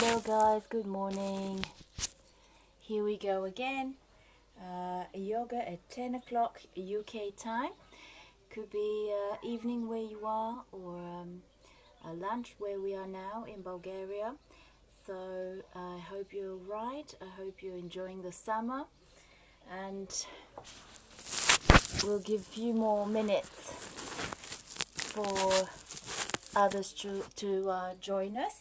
Hello guys, good morning. Here we go again. Yoga at 10 o'clock UK time. Could be evening where you are, or a lunch where we are now in Bulgaria. So I hope you're right. I hope you're enjoying the summer, and we'll give a few more minutes for others to join us.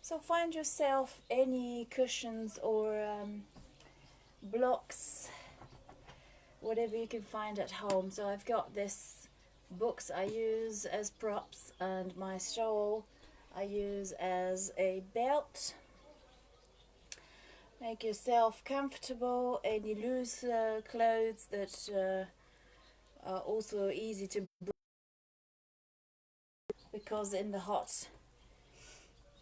So find yourself any cushions or blocks, whatever you can find at home. So I've got this books I use as props, and my shawl I use as a belt. Make yourself comfortable. Any loose clothes that are also easy to breathe, because in the hot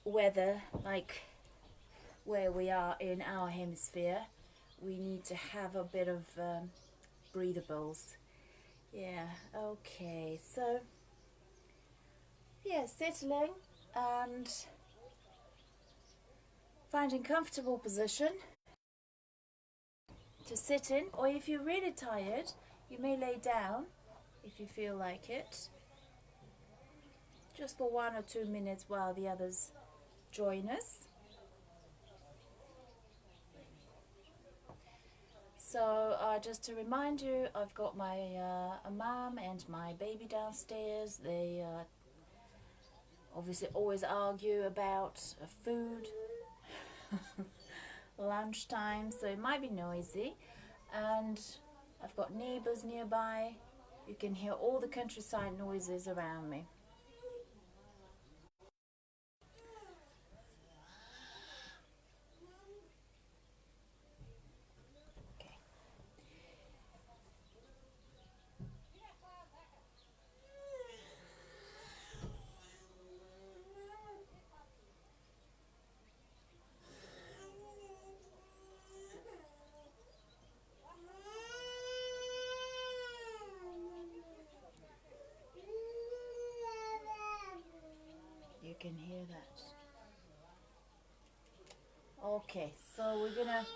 weather like where we are in our hemisphere, we need to have a bit of breathables. Yeah, okay, so yeah, settling and finding comfortable position to sit in, or if you're really tired, you may lay down if you feel like it, just for 1 or 2 minutes while the others join us. So just to remind you, I've got my mum and my baby downstairs. They obviously always argue about food, lunchtime, so it might be noisy. And I've got neighbors nearby. You can hear all the countryside noises around me. Okay. You can hear that. Okay, so we're gonna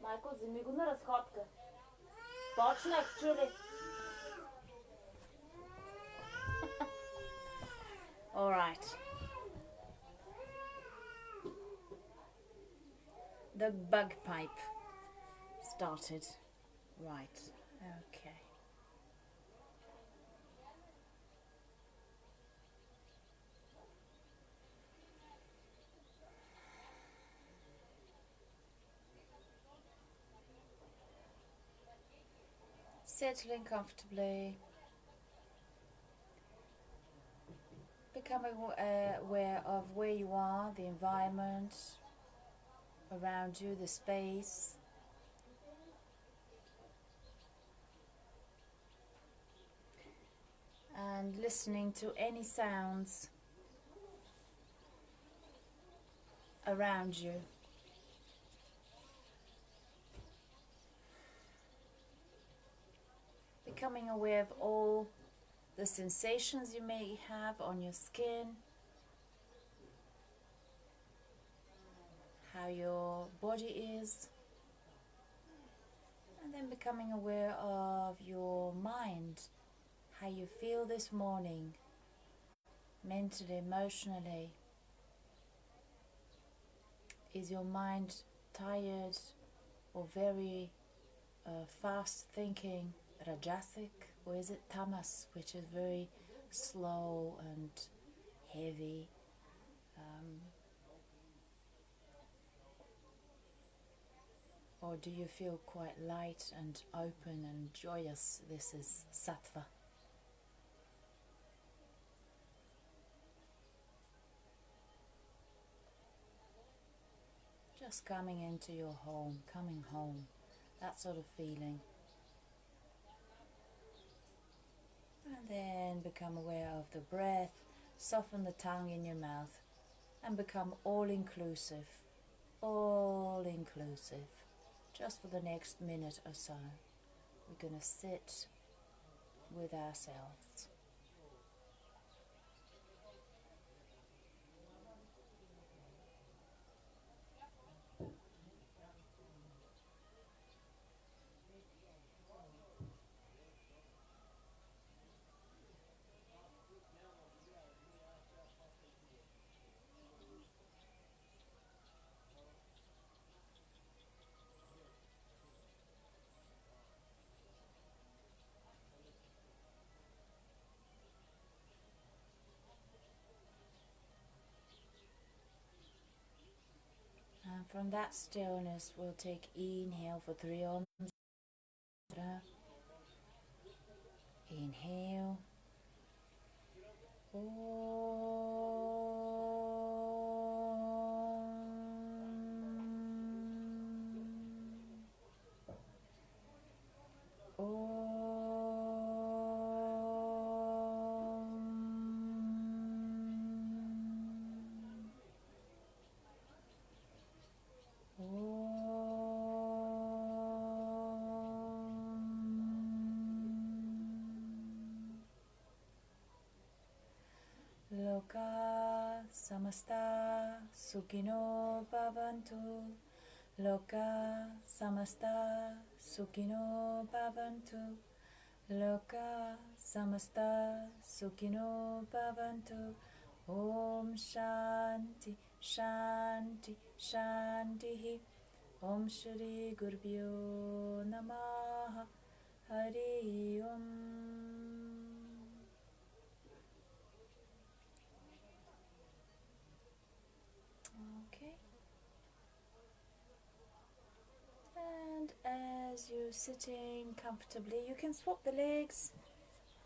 Майко, вземи го на разходка. Почнах, чули. All right. The bagpipe started. Right. Okay. Settling comfortably. Becoming aware of where you are, the environment around you, the space. And listening to any sounds around you. Becoming aware of all the sensations you may have on your skin, how your body is, and then becoming aware of your mind, how you feel this morning, mentally, emotionally. Is your mind tired or very fast thinking, rajasic, or is it tamas, which is very slow and heavy? Or do you feel quite light and open and joyous? This is sattva. Just coming into your home, coming home, that sort of feeling. And Then become aware of the breath, soften the tongue in your mouth, and become all-inclusive, all-inclusive. Just for the next minute or so, we're going to sit with ourselves. And from that stillness, we'll take inhale for 3 Om. Inhale. Loka samasta sukhino bhavantu. Loka samasta sukhino bhavantu. Loka samasta sukhino bhavantu. Om Shanti Shanti Shanti. Om Shri Gurubhyo Namaha. Hari Om. Okay. And as you're sitting comfortably, you can swap the legs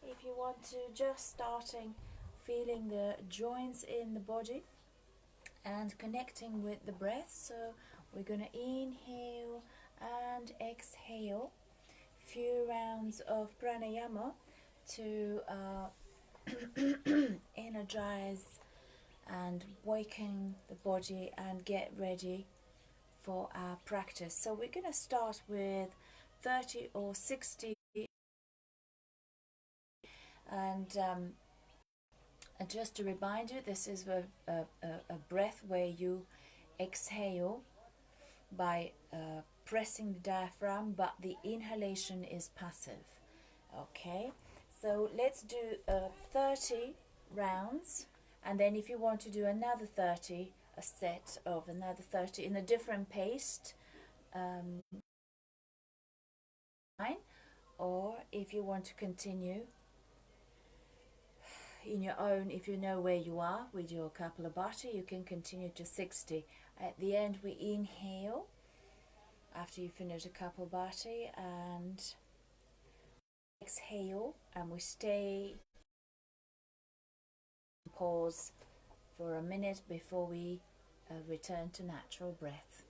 if you want to, just starting feeling the joints in the body and connecting with the breath. So we're going to inhale and exhale a few rounds of pranayama to energize and waken the body and get ready for our practice. So we're going to start with 30 or 60, and just to remind you, this is a breath where you exhale by pressing the diaphragm, but the inhalation is passive. Okay, so let's do 30 rounds, and then if you want to do another 30, a set of another 30 in a different pace, or if you want to continue in your own, if you know where you are with your Kapalabhati, you can continue to 60. At the end, we inhale after you finish a Kapalabhati and exhale, and we stay, pause for a minute before we return to natural breath.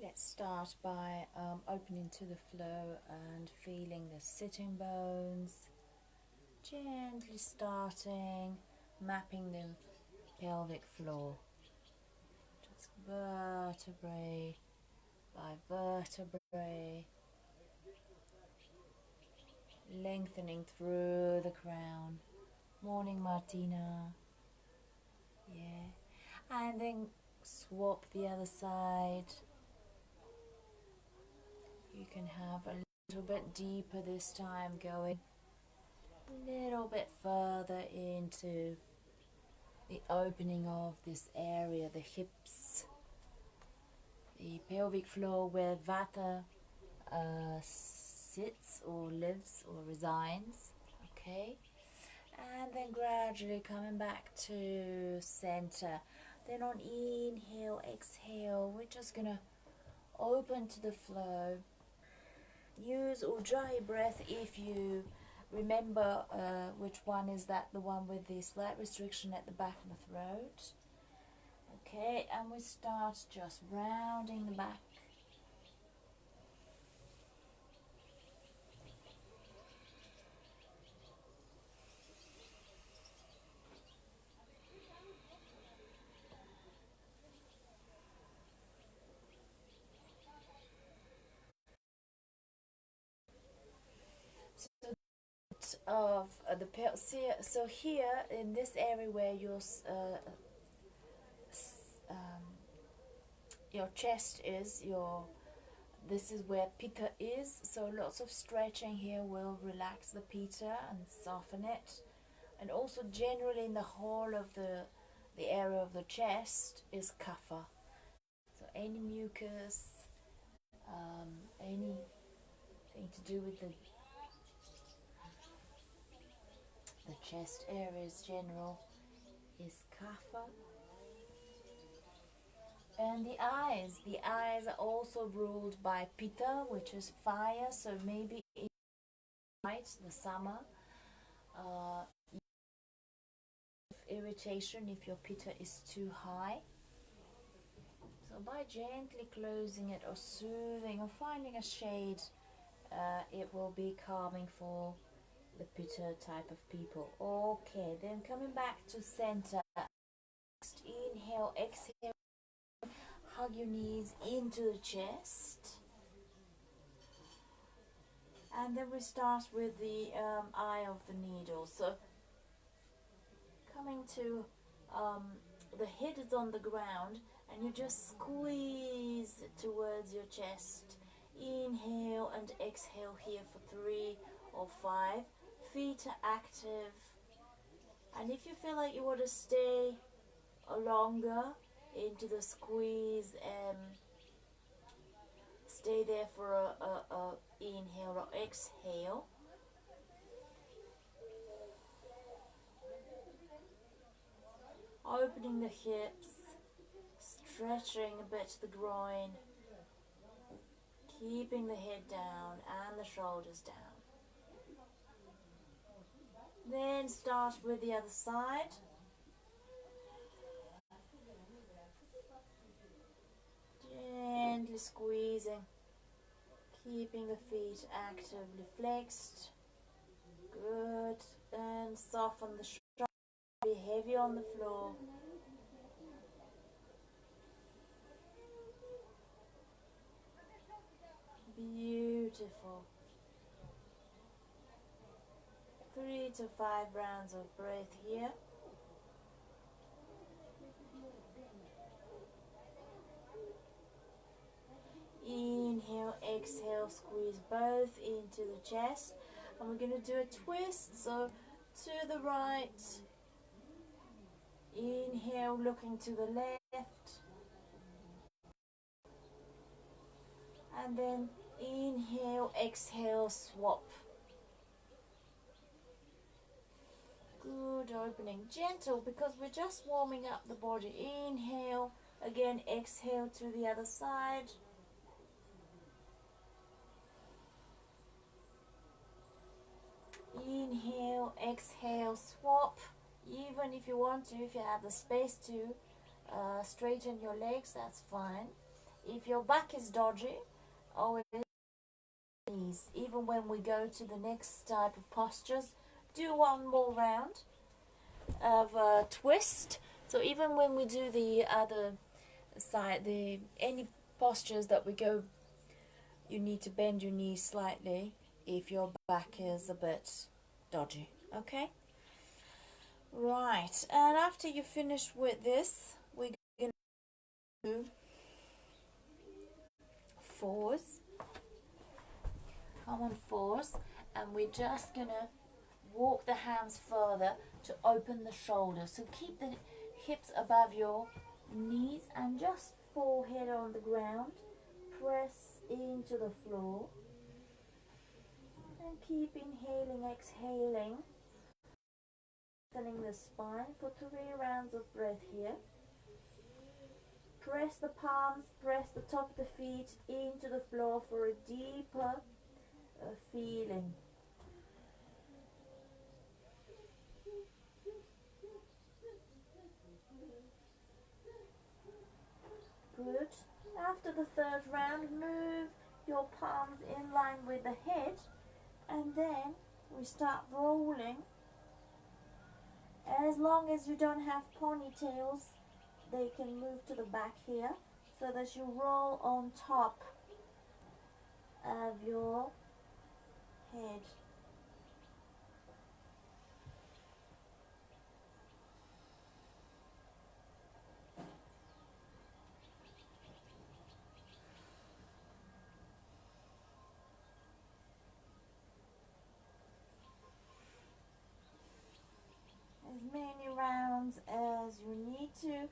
Let's start by opening to the flow and feeling the sitting bones. Gently starting, mapping the pelvic floor. Just vertebrae by vertebrae, lengthening through the crown. Morning, Martina. Yeah. And then swap the other side. You can have a little bit deeper this time, going a little bit further into the opening of this area, the hips, the pelvic floor where Vata sits or lives or resides. Okay, and then gradually coming back to center. Then on inhale, exhale, we're just gonna open to the flow. Use Ujjayi breath if you remember which one is that, the one with the slight restriction at the back of the throat. Okay, and we start just rounding the back. Of the so here in this area where your chest is, this is where pitta is, so lots of stretching here will relax the pitta and soften it. And also generally in the whole of the area of the chest is kapha, so any mucus, anything to do with the chest areas general is kapha. And the eyes are also ruled by pitta, which is fire, so maybe in night, the summer, irritation if your pitta is too high. So by gently closing it or soothing or finding a shade, it will be calming for the pitta type of people. Okay, then coming back to center. Next, inhale, exhale, hug your knees into the chest. And then we start with the eye of the needle. So coming to the head is on the ground and you just squeeze it towards your chest. Inhale and exhale here for 3 or 5. Feet are active. And if you feel like you want to stay longer into the squeeze, stay there for a inhale or exhale. Opening the hips, stretching a bit the groin, keeping the head down and the shoulders down. Then start with the other side. Gently squeezing, keeping the feet actively flexed. Good. And soften the shoulders, be heavy on the floor. Beautiful. 3 to 5 rounds of breath here. Inhale, exhale, squeeze both into the chest. And we're going to do a twist, so to the right. Inhale, looking to the left. And then inhale, exhale, swap. Good, opening. Gentle, because we're just warming up the body. Inhale, again, exhale to the other side. Inhale, exhale, swap. Even if you want to, if you have the space to straighten your legs, that's fine. If your back is dodgy, always knees. Even when we go to the next type of postures, do one more round of a twist. So even when we do the other side, any postures that we go, you need to bend your knees slightly if your back is a bit dodgy. Okay? Right, and after you finish with this, we're going to do fours. Come on, fours, and we're just going to walk the hands further to open the shoulders. So keep the hips above your knees and just forehead on the ground. Press into the floor. And keep inhaling, exhaling. Lengthening the spine for 3 rounds of breath here. Press the palms, press the top of the feet into the floor for a deeper feeling. Good. After the 3rd round, move your palms in line with the head, and then we start rolling. As long as you don't have ponytails, they can move to the back here, so that you roll on top of your head. As many rounds as you need to.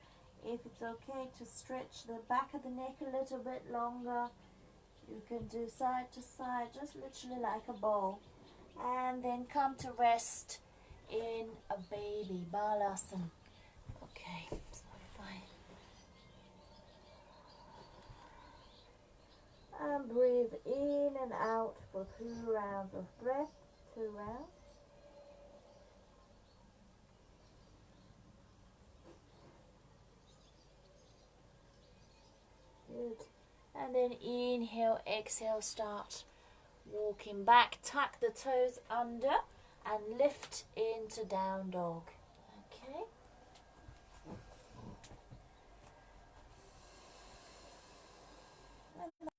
If it's okay to stretch the back of the neck a little bit longer, you can do side to side, just literally like a bowl. And then come to rest in a baby, Balasana. Okay, so if I breathe in and out for 2 rounds of breath, 2 rounds. Good. And then inhale, exhale, start walking back. Tuck the toes under and lift into down dog. Okay. And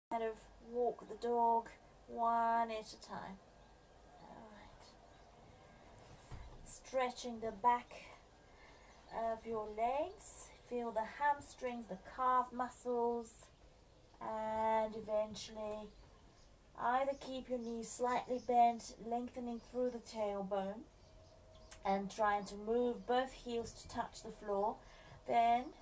kind of walk the dog one at a time. Alright. Stretching the back of your legs. Feel the hamstrings, the calf muscles, and eventually either keep your knees slightly bent, lengthening through the tailbone, and trying to move both heels to touch the floor. Then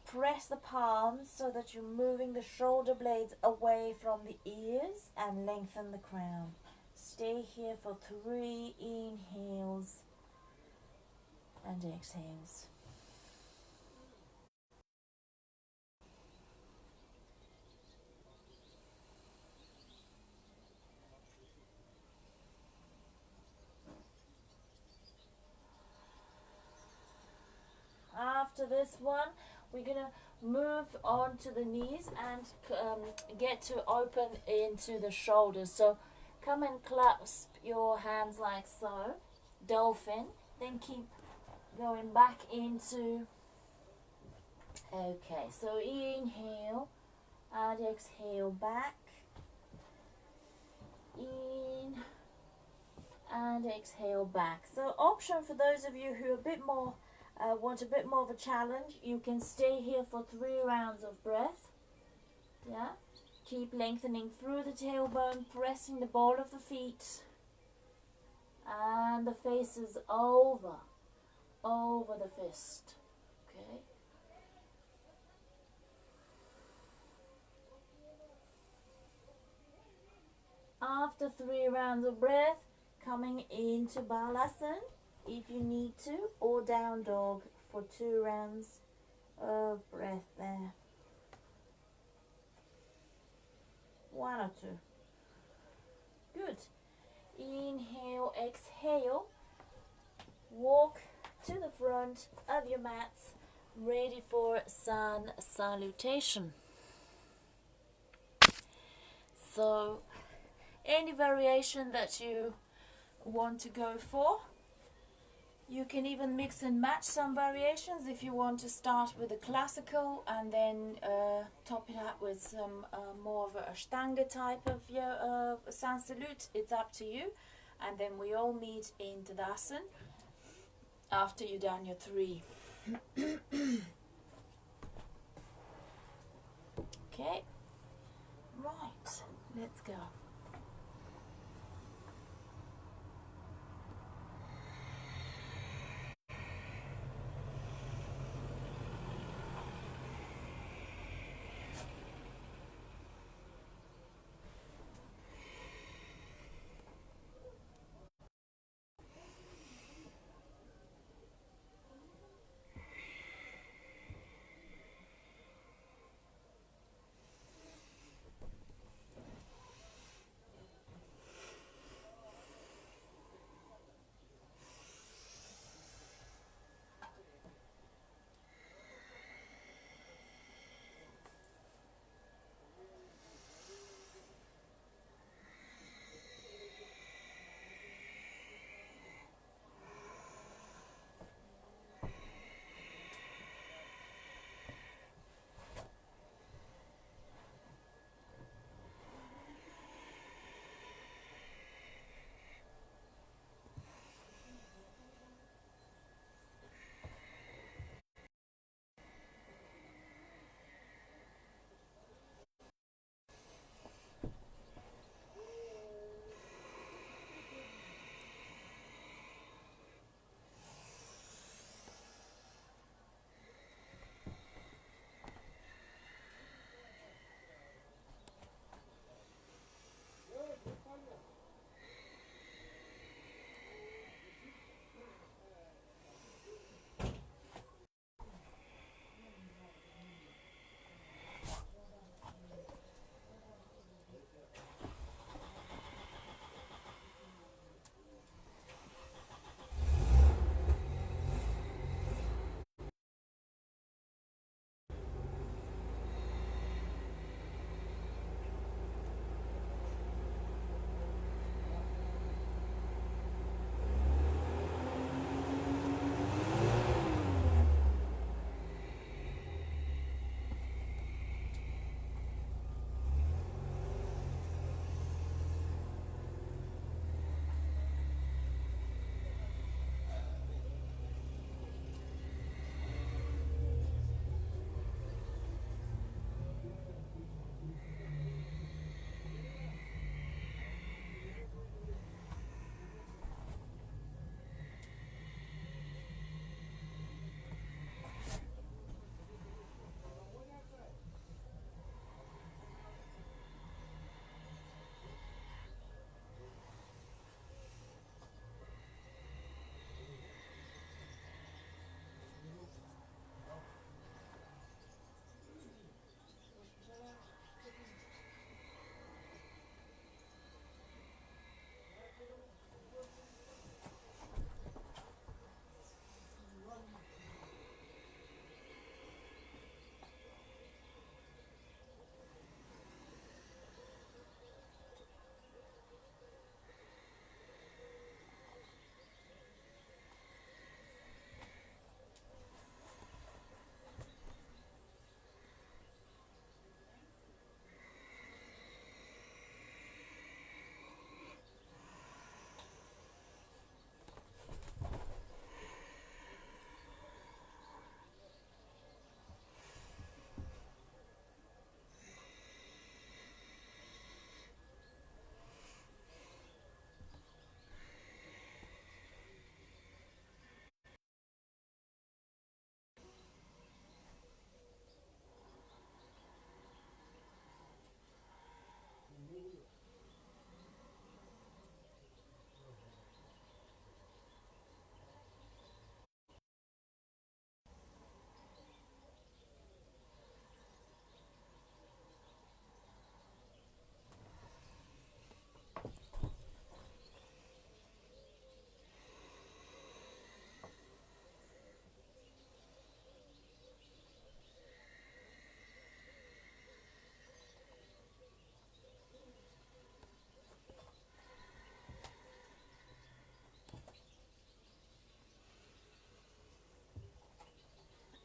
press the palms so that you're moving the shoulder blades away from the ears and lengthen the crown. Stay here for 3 inhales and exhales. After this one, we're going to move on to the knees and get to open into the shoulders. So come and clasp your hands like so, dolphin, then keep going back into, okay, so inhale and exhale back, in and exhale back. So option for those of you who are a bit more want a bit more of a challenge, you can stay here for 3 rounds of breath. Yeah, keep lengthening through the tailbone, pressing the ball of the feet and the faces over the fist. Okay. After 3 rounds of breath, coming into Balasana if you need to, or down dog for 2 rounds of breath there. 1 or 2. Good. Inhale, exhale. Walk to the front of your mats. ready for sun salutation. So any variation that you want to go for, you can even mix and match some variations if you want to start with a classical and then top it up with some more of a Ashtanga type of sun salute. It's up to you. And then we all meet in Tadasana after you've done your 3. Okay, right, let's go.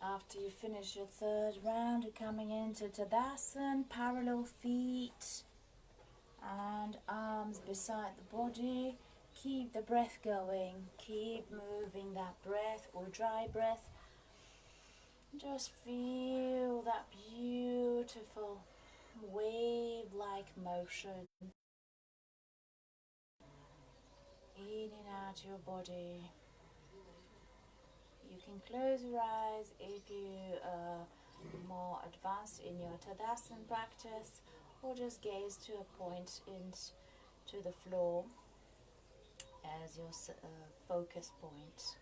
After you finish your third round, you're coming into Tadasana, parallel feet and arms beside the body. Keep the breath going, keep moving that breath or dry breath. Just feel that beautiful wave-like motion in and out your body. You can close your eyes if you are more advanced in your Tadasana practice, or just gaze to a point into the floor as your focus point.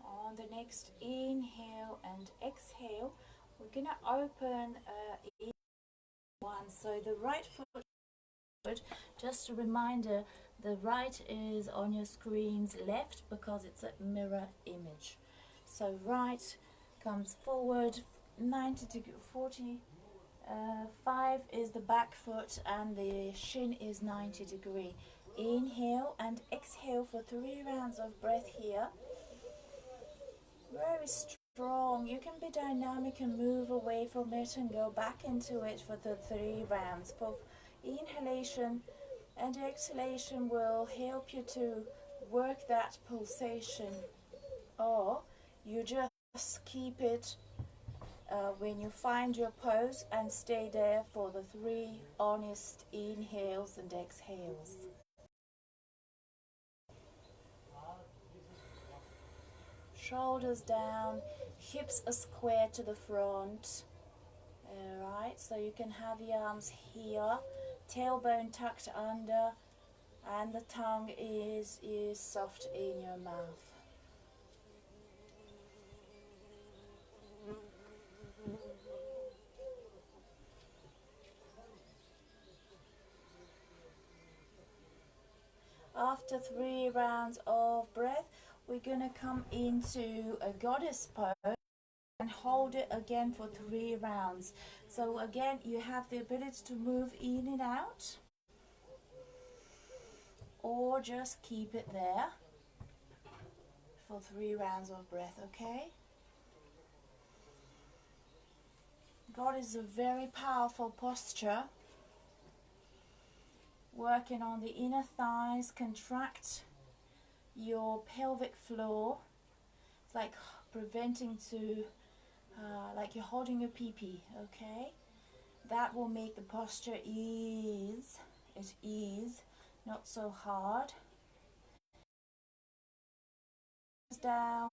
On the next inhale and exhale, we're going to open one. So the right foot, just a reminder, the right is on your screen's left because it's a mirror image. So right comes forward 90 to 45 is the back foot and the shin is 90 degree. Inhale and exhale for 3 rounds of breath here. Very strong. You can be dynamic and move away from it and go back into it for the 3 rounds. For inhalation and exhalation will help you to work that pulsation, or you just keep it when you find your pose and stay there for the 3 honest inhales and exhales. Shoulders down, hips are square to the front. Alright, so you can have the arms here, tailbone tucked under, and the tongue is soft in your mouth. After 3 rounds of breath, we're going to come into a goddess pose and hold it again for 3 rounds. So again, you have the ability to move in and out, or just keep it there for 3 rounds of breath, okay? God is a very powerful posture. Working on the inner thighs, contract your pelvic floor. It's like preventing to, like you're holding your pee-pee, okay? That will make the posture ease, not so hard. Down,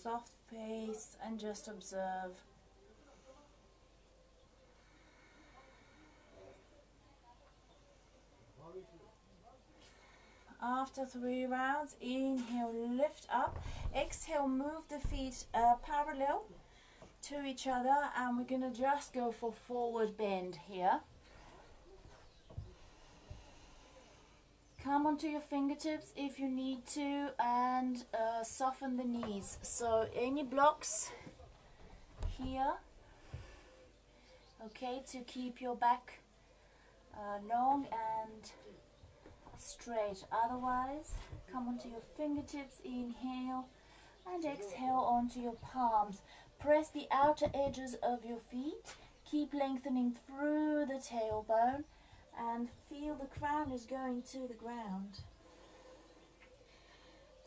soft face, and just observe. After 3 rounds, inhale, lift up. Exhale, move the feet parallel to each other, and we're going to just go for forward bend here. Come onto your fingertips if you need to, and soften the knees. So any blocks here, okay, to keep your back long and straight. Otherwise, come onto your fingertips, inhale, and exhale onto your palms. Press the outer edges of your feet. Keep lengthening through the tailbone and feel the crown is going to the ground.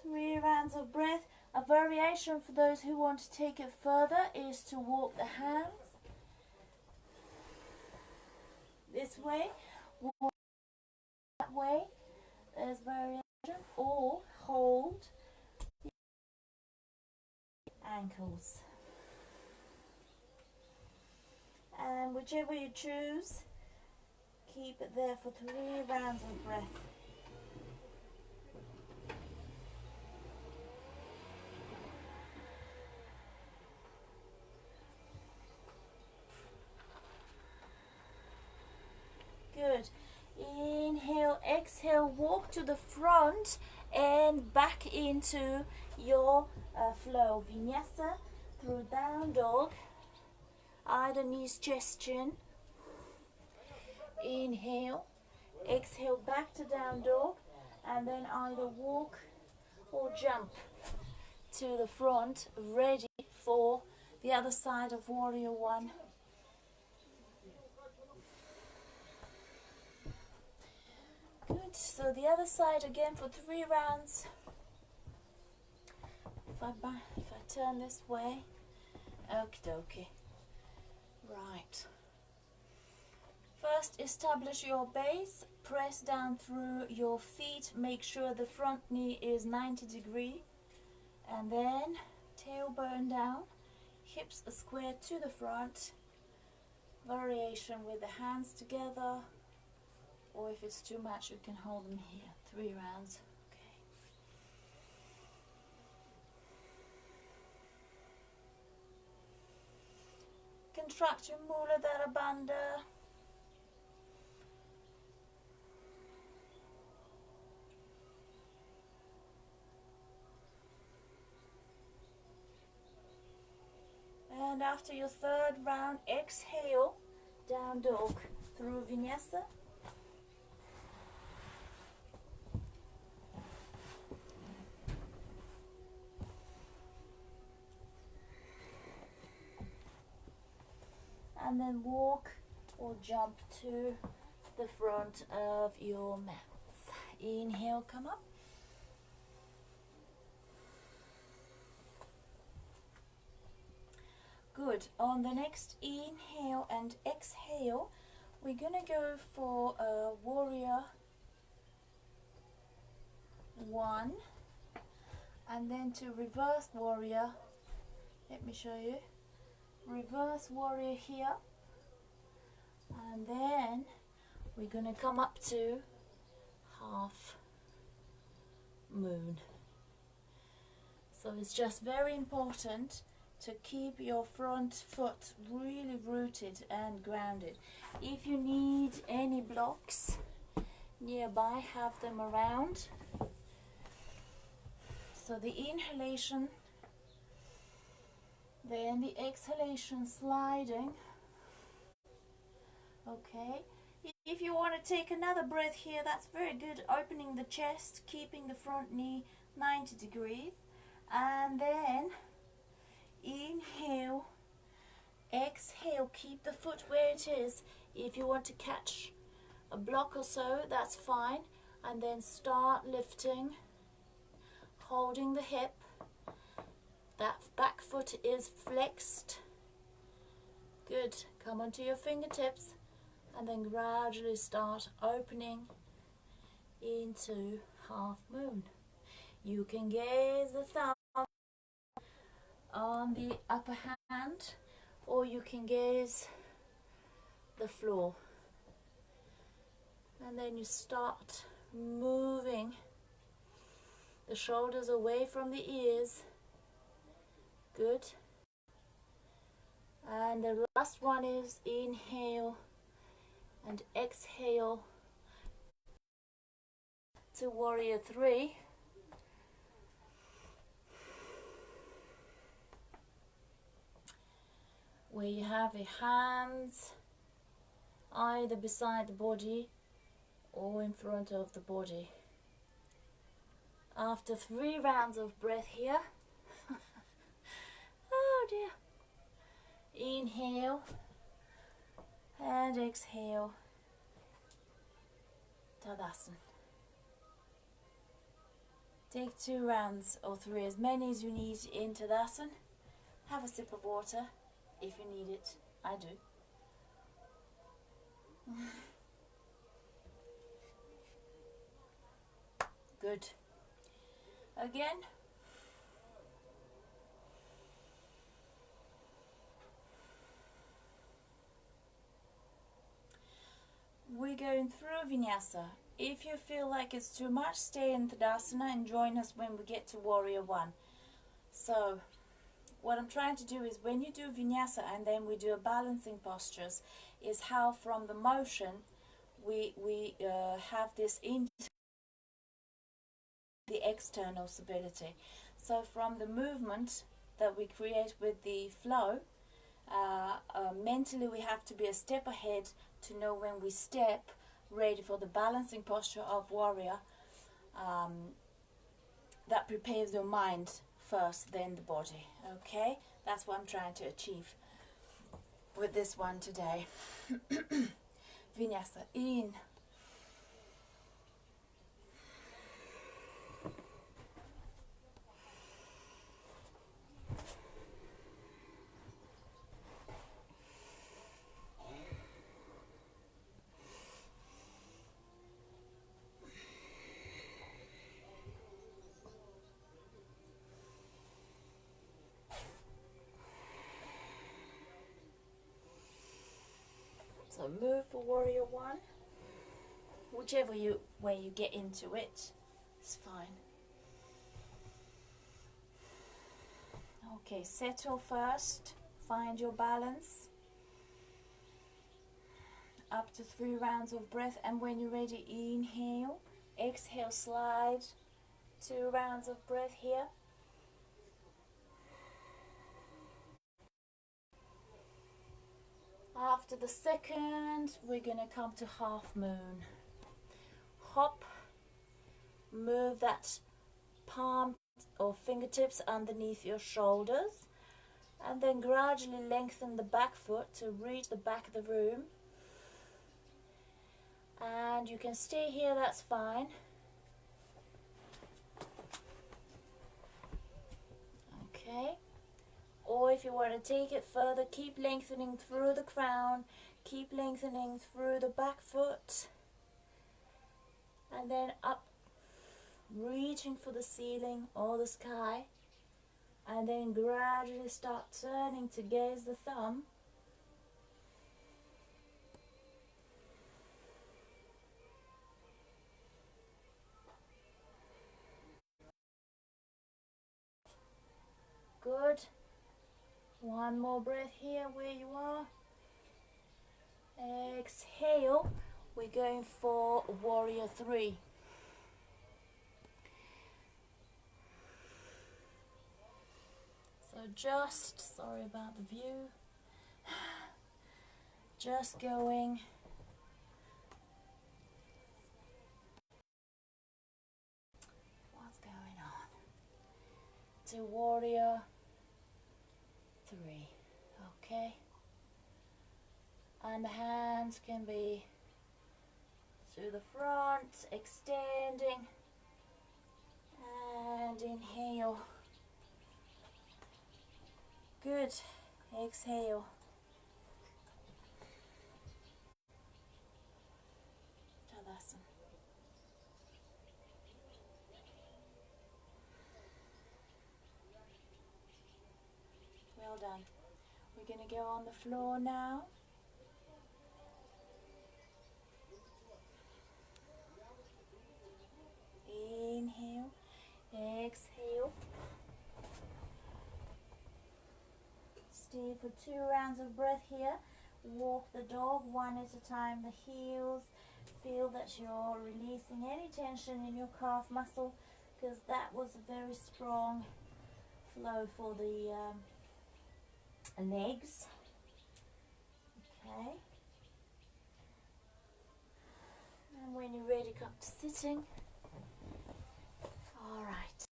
3 rounds of breath. A variation for those who want to take it further is to walk the hands this way, walk that way. There's variation, or hold the ankles. And whichever you choose, keep it there for 3 rounds of breath. Good. Inhale, exhale, walk to the front and back into your flow. Vinyasa through down dog. Either knees, chest, chin. Inhale, Exhale back to down dog, and then either walk or jump to the front, ready for the other side of warrior one. Good. So the other side again for 3 rounds. If I turn this way, okie dokie. Right. First, establish your base. Press down through your feet. Make sure the front knee is 90 degrees. And then tailbone down. Hips are square to the front. Variation with the hands together. Or if it's too much, you can hold them here. 3 rounds. Okay. Contract your Muladhara Bandha. And after your 3rd round, exhale, down dog through vinyasa. And then walk or jump to the front of your mats. Inhale, come up. Good. On the next inhale and exhale, we're gonna go for a warrior 1, and then to reverse warrior. Let me show you. Reverse warrior here, and then we're gonna come up to half moon. So it's just very important to keep your front foot really rooted and grounded. If you need any blocks nearby, have them around. So the inhalation, then the exhalation, sliding. Okay. If you want to take another breath here, that's very good. Opening the chest, keeping the front knee 90 degrees. And then inhale, exhale, keep the foot where it is. If you want to catch a block or so, that's fine. And then start lifting, holding the hip. That back foot is flexed. Good. Come onto your fingertips and then gradually start opening into half moon. You can gaze the thumb on the upper hand, or you can gaze the floor. And then you start moving the shoulders away from the ears. Good. And the last one is inhale and exhale to warrior 3. Where you have your hands either beside the body or in front of the body. After 3 rounds of breath here, oh dear, inhale and exhale, Tadasana. Take 2 rounds or 3, as many as you need in Tadasana. Have a sip of water if you need it. I do. Good. Again. We're going through Vinyasa. If you feel like it's too much, stay in Tadasana and join us when we get to Warrior 1. So, what I'm trying to do is when you do Vinyasa and then we do a balancing postures, is how from the motion we have this into the external stability. So from the movement that we create with the flow, mentally we have to be a step ahead to know when we step ready for the balancing posture of warrior. That prepares your mind first, then the body. Okay, that's what I'm trying to achieve with this one today. Vinyasa in. So move for warrior one. Whichever way you get into it, it's fine. Okay, settle first. Find your balance. Up to 3 rounds of breath, and when you're ready, inhale. Exhale, slide. 2 rounds of breath here. After the second, we're going to come to half moon. Hop, move that palm or fingertips underneath your shoulders, and then gradually lengthen the back foot to reach the back of the room. And you can stay here, that's fine. Okay. Or if you want to take it further, keep lengthening through the crown, keep lengthening through the back foot, and then up, reaching for the ceiling or the sky, and then gradually start turning to gaze the thumb. Good. One more breath here where you are. Exhale. We're going for warrior 3. So just, sorry about the view, just going what's going on to warrior 3. Okay, and the hands can be to the front, extending, and inhale. Good. Exhale. Tadasana. Well done. We're going to go on the floor now. Inhale. Exhale. Stay for 2 rounds of breath here. Walk the dog one at a time, the heels. Feel that you're releasing any tension in your calf muscle, because that was a very strong flow for the legs. Okay. And when you're ready, come to sitting. All right.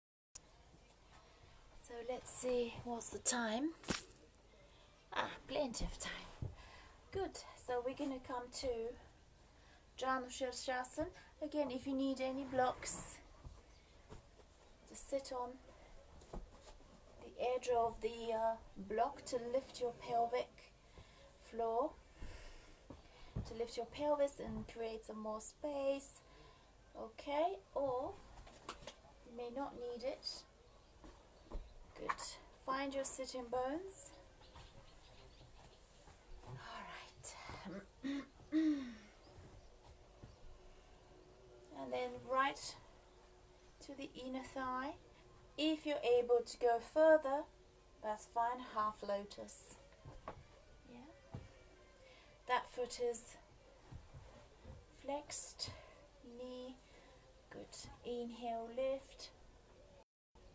So let's see, what's the time? Plenty of time. Good. So we're going to come to Janu Shirshasana. Again, if you need any blocks, just sit on the edge of the block to lift your pelvic floor, to lift your pelvis and create some more space. Okay, or you may not need it. Good. Find your sitting bones. And then right to the inner thigh. If you're able to go further, that's fine. Half lotus. Yeah. That foot is flexed. Knee. Good. Inhale, lift.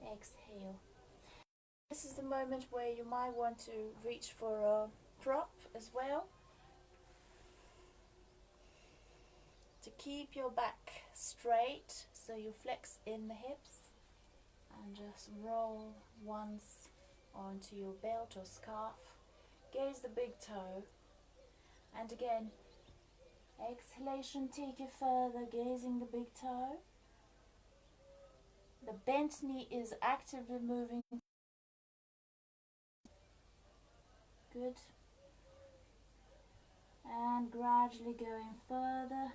Exhale. This is the moment where you might want to reach for a prop as well. to keep your back straight, so you flex in the hips and just roll once onto your belt or scarf. Gaze the big toe, and again, exhalation, take it further, gazing the big toe. The bent knee is actively moving. Good. And gradually going further.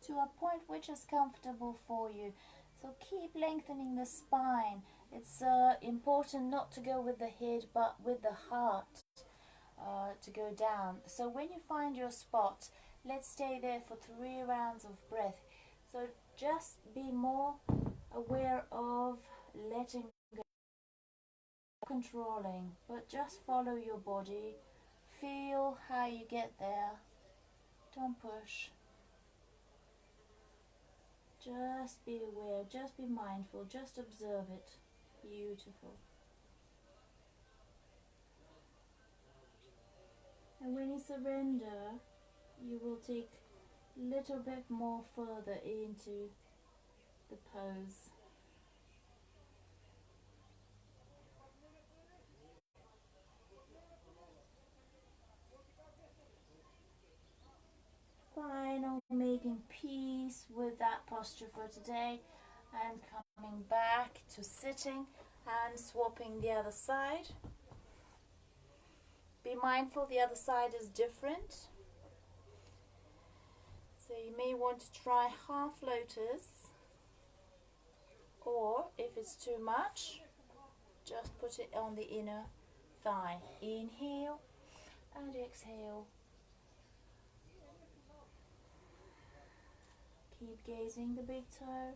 To a point which is comfortable for you. So keep lengthening the spine. It's important not to go with the head but with the heart to go down. So when you find your spot, let's stay there for 3 rounds of breath. So just be more aware of letting go, controlling, but just follow your body. Feel how you get there. Don't push. Just be aware, just be mindful, just observe it. Beautiful. And when you surrender, you will take a little bit more further into the pose. Final, making peace with that posture for today and coming back to sitting and swapping the other side. Be mindful the other side is different. So you may want to try half lotus, or if it's too much, just put it on the inner thigh. Inhale and exhale. Keep gazing the big toe.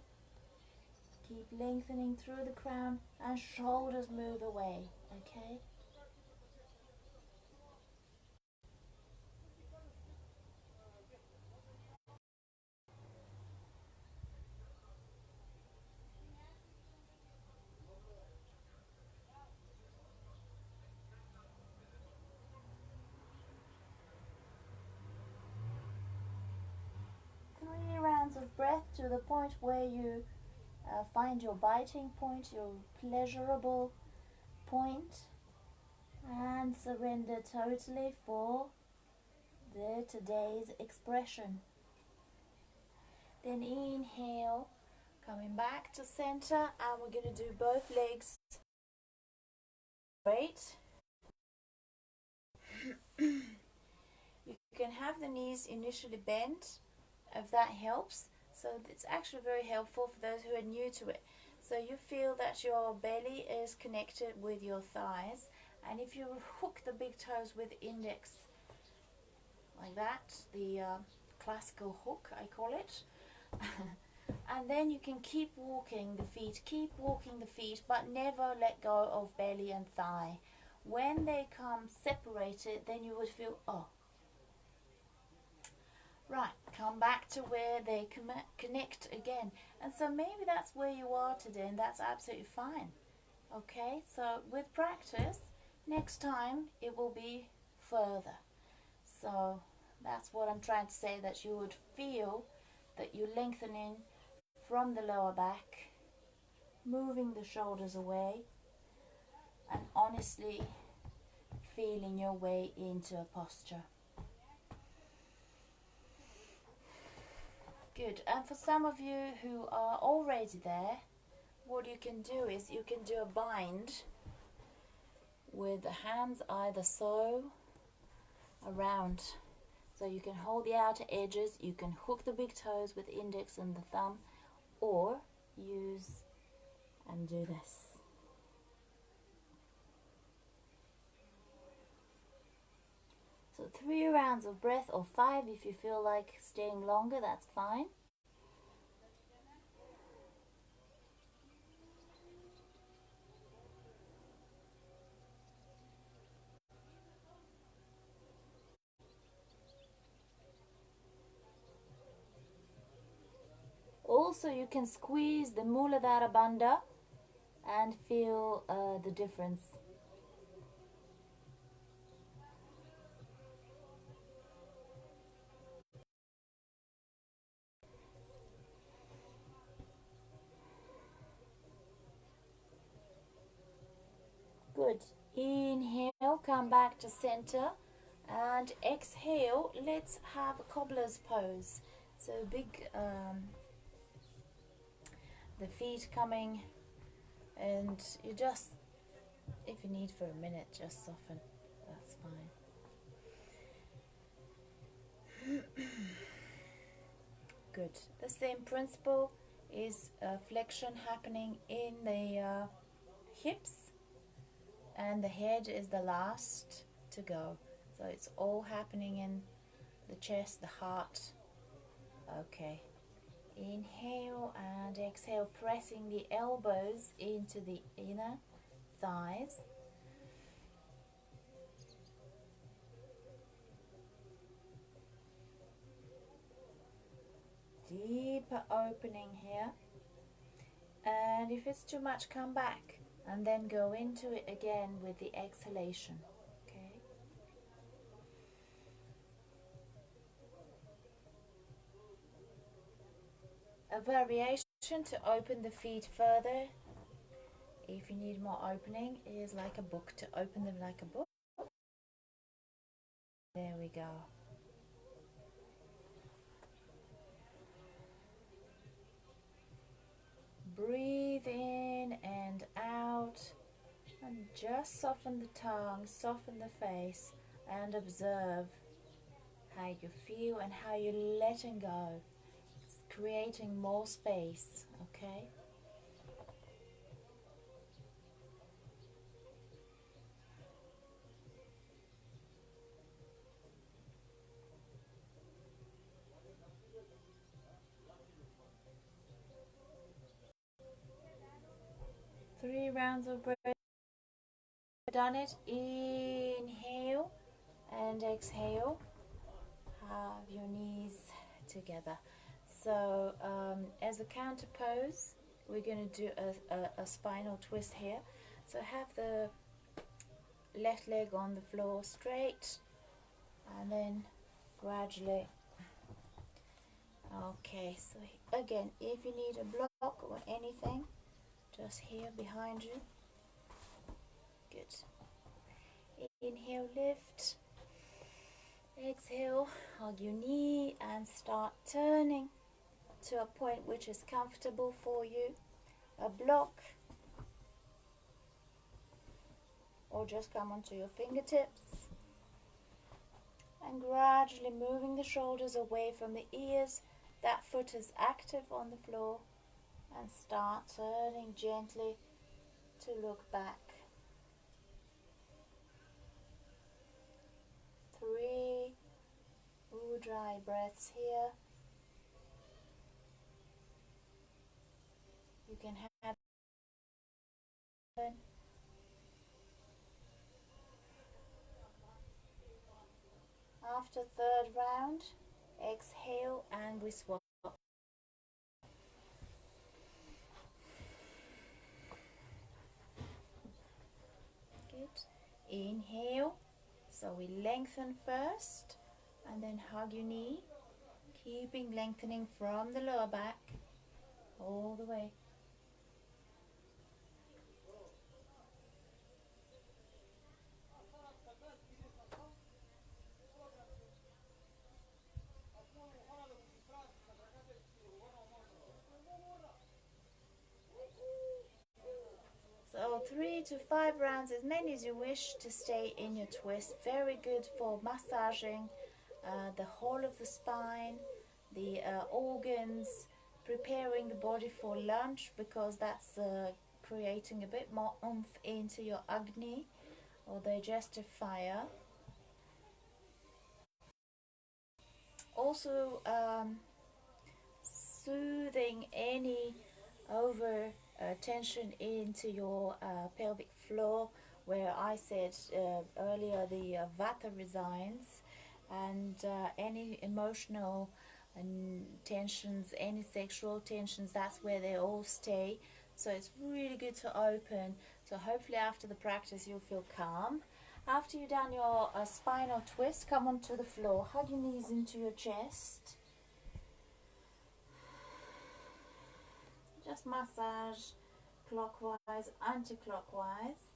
Keep lengthening through the crown and shoulders move away, okay? Three rounds of breath to the point where you find your biting point, your pleasurable point, and surrender totally for today's expression. Then inhale, coming back to center, and we're going to do both legs straight. You can have the knees initially bent if that helps. So it's actually very helpful for those who are new to it. So you feel that your belly is connected with your thighs, and if you hook the big toes with index like that, the classical hook I call it, and then you can keep walking the feet, but never let go of belly and thigh. When they come separated, then you would feel, oh, right, come back to where they connect again. And so maybe that's where you are today, and that's absolutely fine. Okay, so with practice, next time it will be further. So that's what I'm trying to say, that you would feel that you're lengthening from the lower back, moving the shoulders away, and honestly feeling your way into a posture. Good. And for some of you who are already there, what you can do is you can do a bind with the hands either so around. So you can hold the outer edges, you can hook the big toes with index and the thumb, or use and do this. So 3 rounds of breath, or 5 if you feel like staying longer, that's fine. also you can squeeze the Muladhara Bandha and feel the difference. Good. Inhale, come back to center, and exhale. Let's have a cobbler's pose. So big, the feet coming, and you just, if you need for a minute, just soften. That's fine. Good. The same principle is flexion happening in the hips, and the head is the last to go. So it's all happening in the chest, the heart. Okay. Inhale and exhale, pressing the elbows into the inner thighs. Deeper opening here. And if it's too much, come back and then go into it again with the exhalation. Okay. A variation to open the feet further, if you need more opening, is like a book, to open them like a book. There we go. Breathe in and out, and just soften the tongue, soften the face, and observe how you feel and how you're letting go. It's creating more space, okay? Three rounds of breath. Done it. Inhale and exhale. Have your knees together. So as a counter pose, we're going to do a spinal twist here. So have the left leg on the floor straight, and then gradually. Okay, so again, if you need a block or anything, just here behind you. Good. Inhale, lift. Exhale, hug your knee and start turning to a point which is comfortable for you. A block, or just come onto your fingertips. And gradually moving the shoulders away from the ears. That foot is active on the floor. And start turning gently to look back. 3 Ujjayi breaths here. You can have after third round, exhale and we swap. Good. Inhale. So we lengthen first and then hug your knee, keeping lengthening from the lower back all the way. So 3 to 5 rounds, as many as you wish to stay in your twist. Very good for massaging the whole of the spine, the organs, preparing the body for lunch, because that's creating a bit more oomph into your Agni or digestive fire. Also soothing any over tension into your pelvic floor, where I said earlier the Vata resides, and any emotional and tensions, any sexual tensions, that's where they all stay. So it's really good to open. So hopefully after the practice you'll feel calm. After you've done your spinal twist, come onto the floor, hug your knees into your chest. Just massage clockwise, anti-clockwise.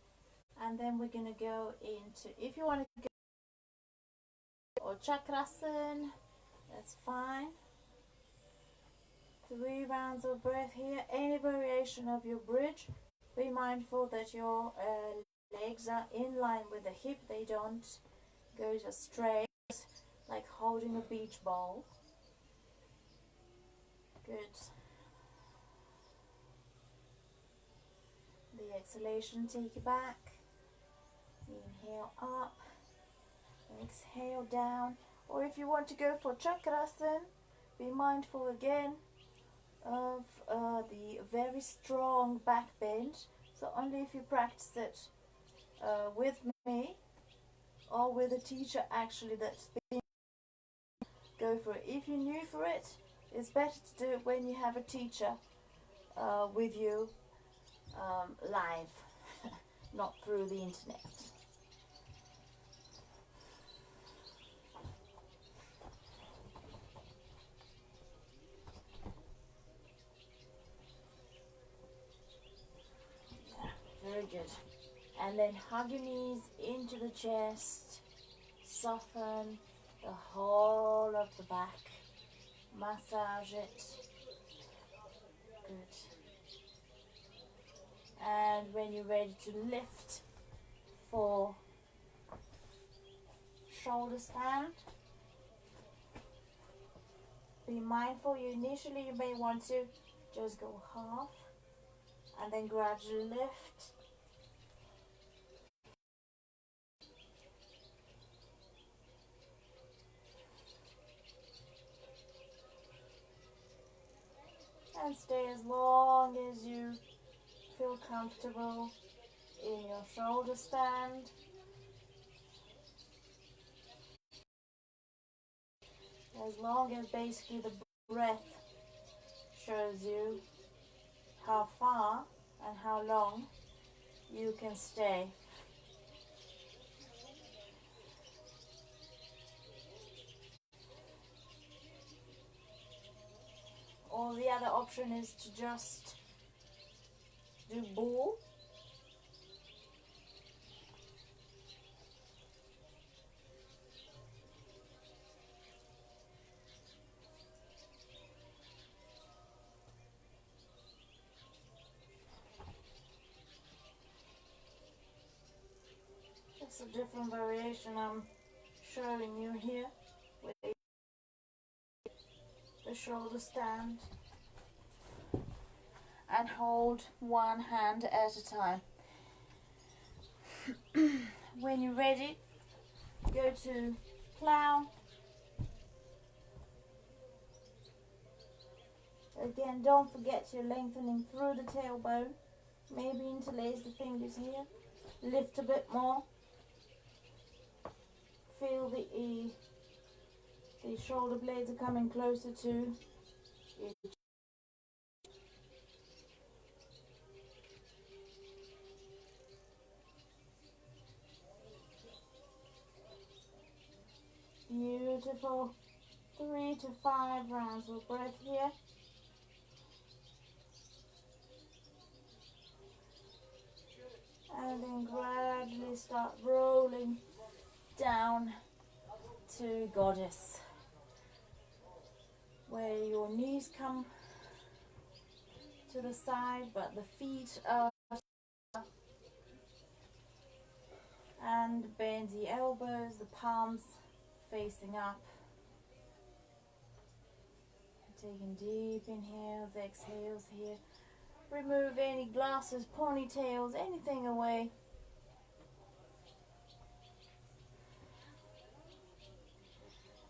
And then we're going to go into, if you want to go or chakrasana, that's fine. 3 rounds of breath here. Any variation of your bridge, be mindful that your legs are in line with the hip. They don't go just straight, like holding a beach ball. Good. The exhalation, take you back. Inhale up. Exhale down. Or if you want to go for chakrasana, be mindful again of the very strong back bend. So only if you practice it with me or with a teacher actually that's been, go for it. If you're new for it, it's better to do it when you have a teacher with you live, not through the internet. Very good. And then hug your knees into the chest. Soften the whole of the back. Massage it. Good. And when you're ready to lift for shoulder stand, be mindful you may want to just go half and then gradually lift. And stay as long as you feel comfortable in your shoulder stand. As long as basically the breath shows you how far and how long you can stay. Or the other option is to just do bull. It's a different variation I'm showing you here with the shoulder stand. And hold one hand at a time. When you're ready, go to plow. Again, don't forget you're lengthening through the tailbone. Maybe interlace the fingers here. Lift a bit more. Feel the shoulder blades are coming closer to each. Beautiful. 3 to 5 rounds of breath here. And then gradually start rolling down to goddess, where your knees come to the side but the feet are, and bend the elbows, the palms facing up. Taking deep inhales, exhales here. Remove any glasses, ponytails, anything away.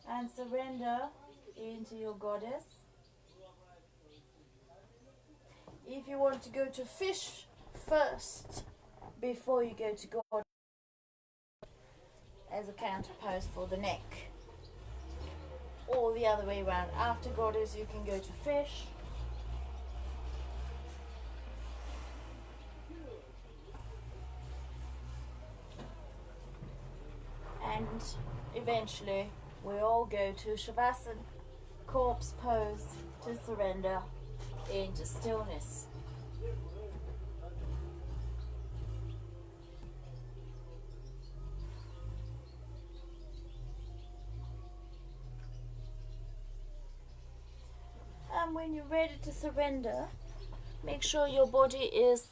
And surrender into your goddess. If you want to go to fish first before you go to goddess, as a counter pose for the neck. or the other way around. After goddess, you can go to fish. And eventually we all go to Shavasana, corpse pose, to surrender into stillness. And when you're ready to surrender, make sure your body is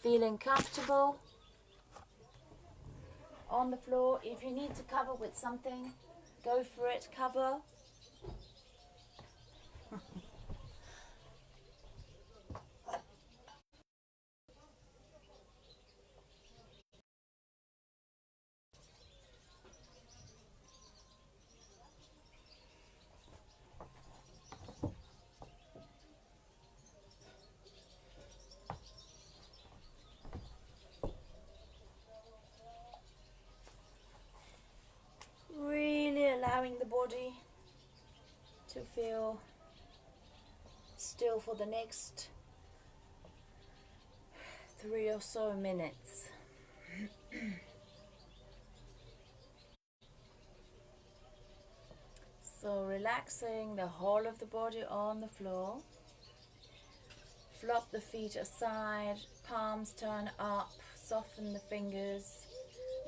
feeling comfortable on the floor. If you need to cover with something, go for it, cover. Really allowing the body to feel still for the next 3 or so minutes. So relaxing the whole of the body on the floor. Flop the feet aside, palms turn up, soften the fingers.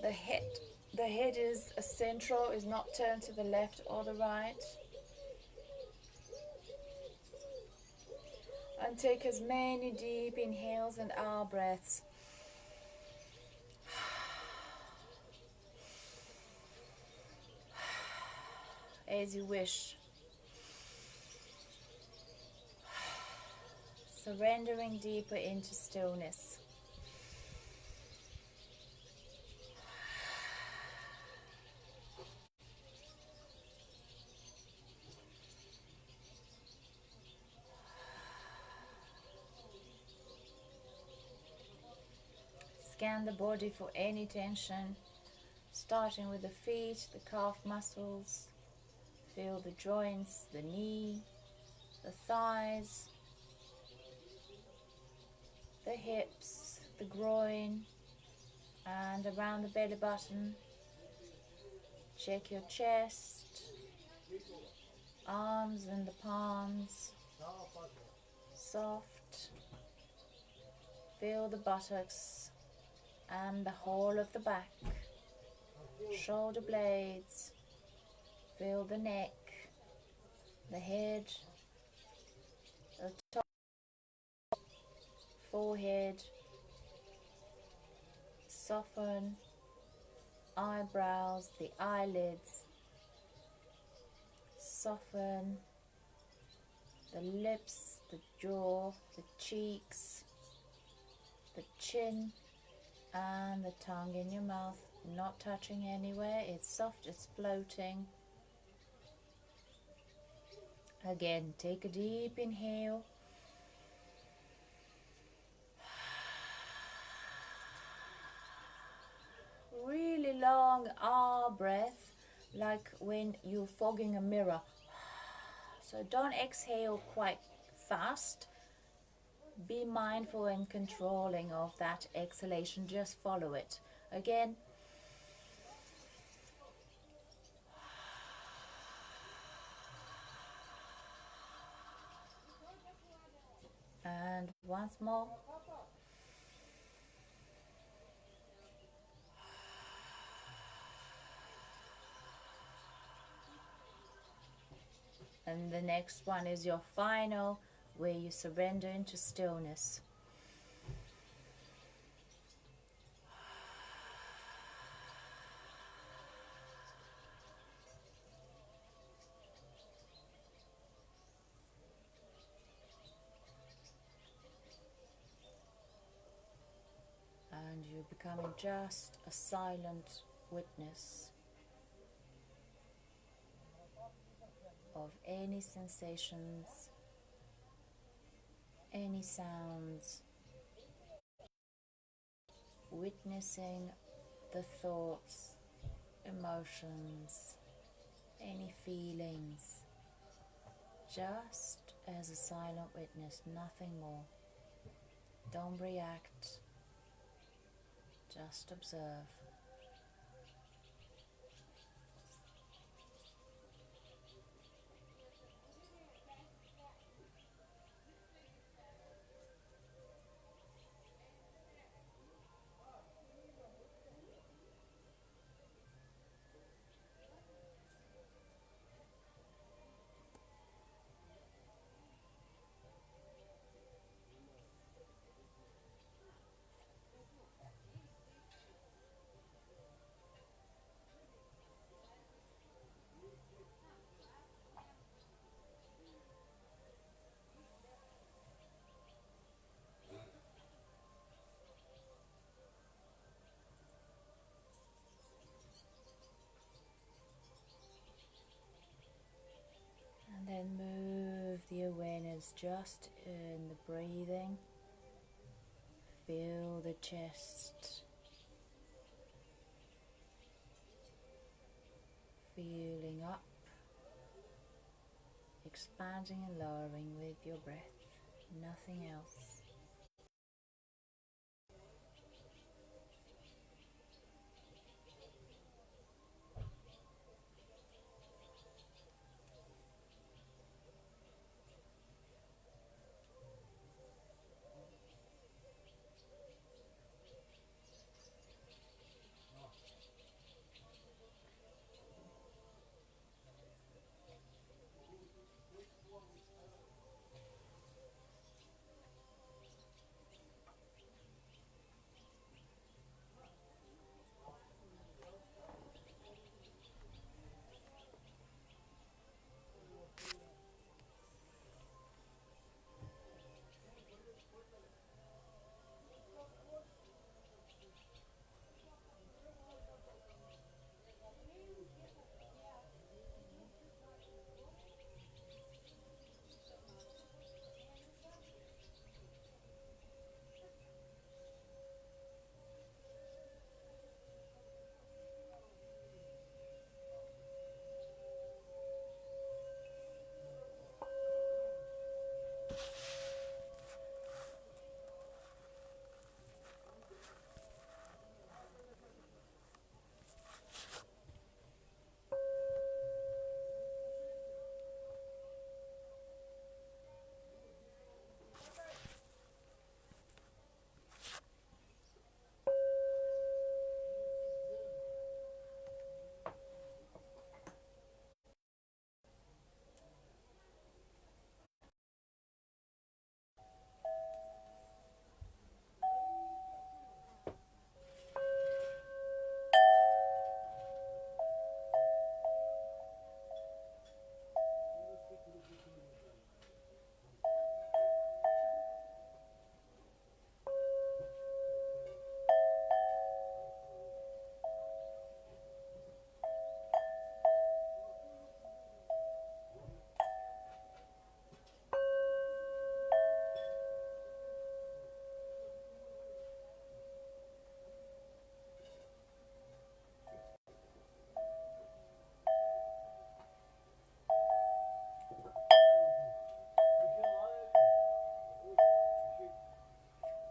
The head is central, is not turned to the left or the right. And take as many deep inhales and out breaths. As you wish. Surrendering deeper into stillness. Scan the body for any tension, starting with the feet, the calf muscles. Feel the joints, the knee, the thighs, the hips, the groin, and around the belly button. Check your chest, arms and the palms, soft. Feel the buttocks and the whole of the back, shoulder blades. Feel the neck, the head, the top, forehead. Soften eyebrows, the eyelids. Soften the lips, the jaw, the cheeks, the chin, and the tongue in your mouth. Not touching anywhere, it's soft, it's floating. Again, take a deep inhale. Really long breath, like when you're fogging a mirror. So don't exhale quite fast. Be mindful and controlling of that exhalation. Just follow it. Again. And once more. And the next one is your final, where you surrender into stillness. And you're becoming just a silent witness of any sensations, any sounds, witnessing the thoughts, emotions, any feelings, just as a silent witness, nothing more. Don't react, just observe. And then move the awareness just in the breathing. Feel the chest, feeling up, expanding and lowering with your breath, nothing else.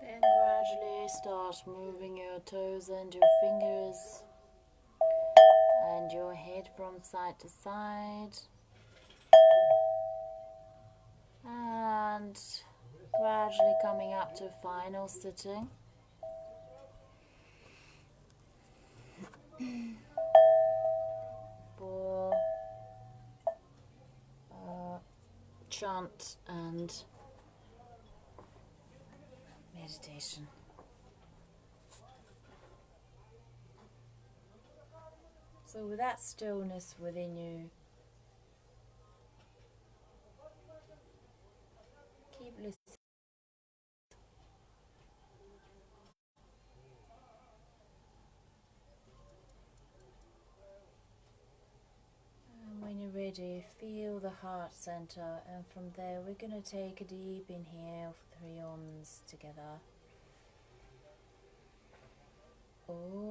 Then gradually start moving your toes and your fingers and your head from side to side, and gradually coming up to final sitting. For chant and meditation. So with that stillness within you, keep listening. And when you're ready, feel the heart center, and from there we're going to take a deep inhale for 3 arms together. Om.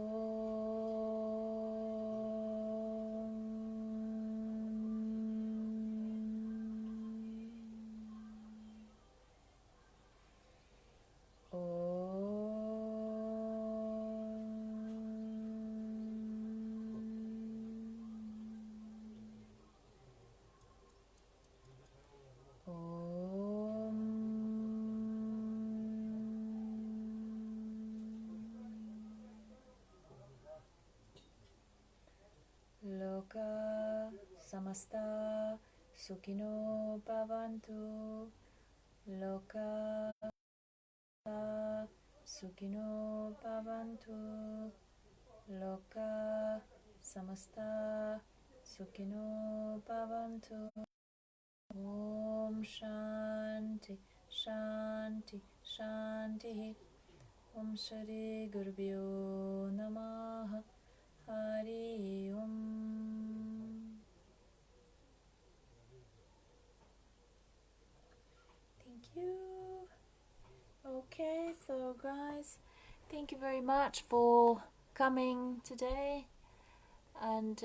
loka samasta sukino bhavantu, loka sukino bhavantu, loka samasta sukino bhavantu. Om Shanti Shanti Shanti. Om Shri Gurubhyo Namaha. Hari Om. Thank you. Okay, so guys, thank you very much for coming today, and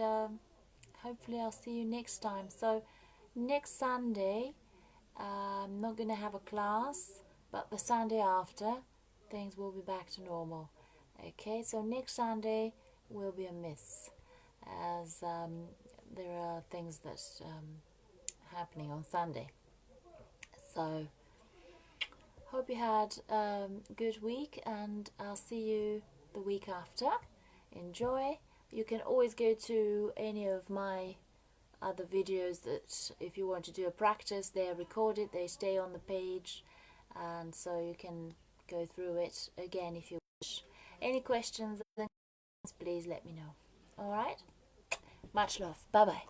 hopefully I'll see you next time. So next Sunday I'm not going to have a class, but the Sunday after things will be back to normal. Okay, so next Sunday will be a miss, as there are things that happening on Sunday. So hope you had a good week, and I'll see you the week after. Enjoy. You can always go to any of my other videos that if you want to do a practice, they're recorded, they stay on the page, and so you can go through it again if you wish. Any questions, please let me know. Alright? Much love. Bye bye.